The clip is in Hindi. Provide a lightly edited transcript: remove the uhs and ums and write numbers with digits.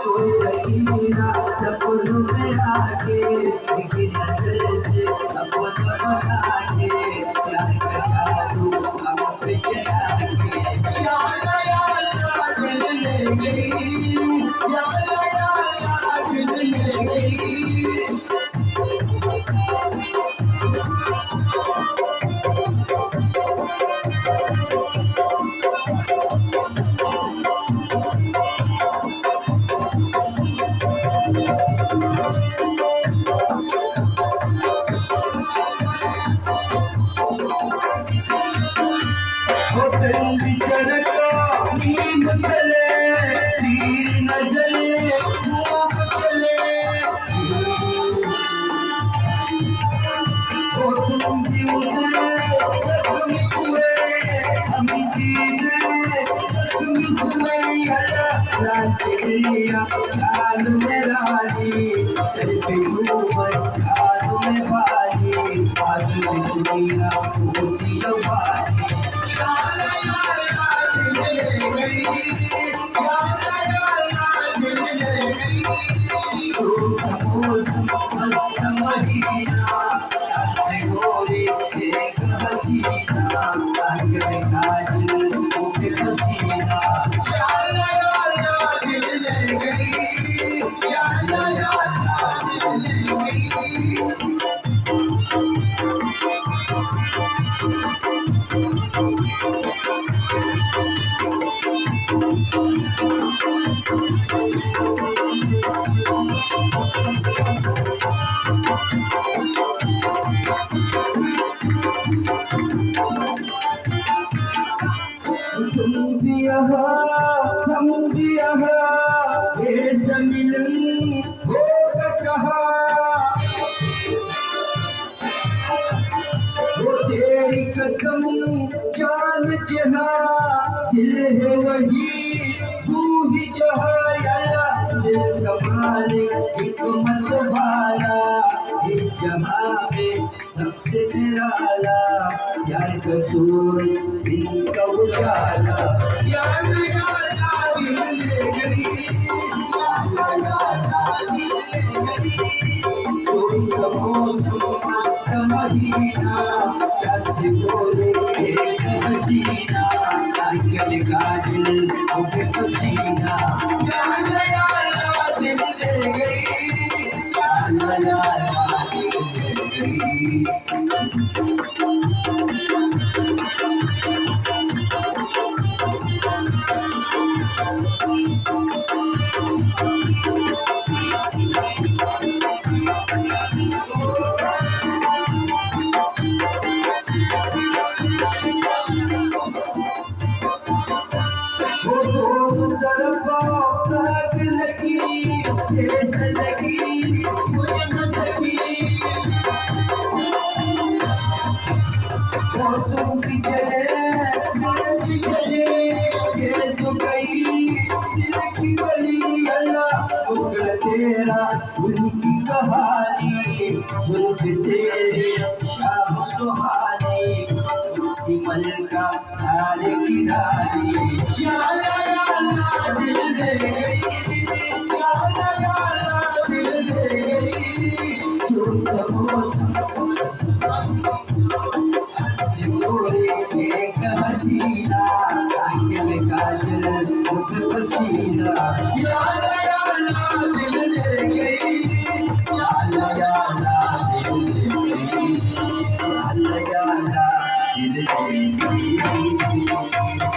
कोई रहीना सपनों में आके एक नजर से अपना बना के प्यार का जादू हम पे चला के या अल्लाह दिल ले गई या अल्लाह दिल ले गई होटल सड़का नीम तले तीर नजरे घूम चले हो तुम भी उतरे जख्म हुए हम जीते जख्म हुए अल्लाह लाच लिया चाल में रानी सर पे घूमर हाथ में बाली हाथ में दुनिया होती वाली तुम भी यहाँ हम भी यहाँ ये मिलन होगा कहाँ वो तेरी कसम जान जहाँ दिल है वही तू ही जहाँ अल्लाह दिल का मालिक हिकमत वाला ये जहाँ में सबसे निराला यार कसूर इनका उजाला या अल्लाह दिल ले गई या अल्लाह दिल ले गई कोई मौसम मस्त महीना चाँद से बोले एक हसीना आंखें काजल मुझे पसीना या अल्लाह दिल ले गई या अल्लाह दिल ले गई आग लगी ठेस लगी मुझे न सकी वो तुम भी चले मैं भी चले ये तो गई दिल की गली अल्लाह उगल तेरा उनकी कहानी सुन तेरे शाम सुहानी उसकी मलका हार की रानी या अल्लाह दिल ले गई या अल्लाह दिल ले गई जो मौसम सिंदूरी एक हसीना आंखें में काजल मुझ पसीना या अल्लाह दिल ले गई या अल्लाह दिल ले गई या अल्लाह दिल ले गई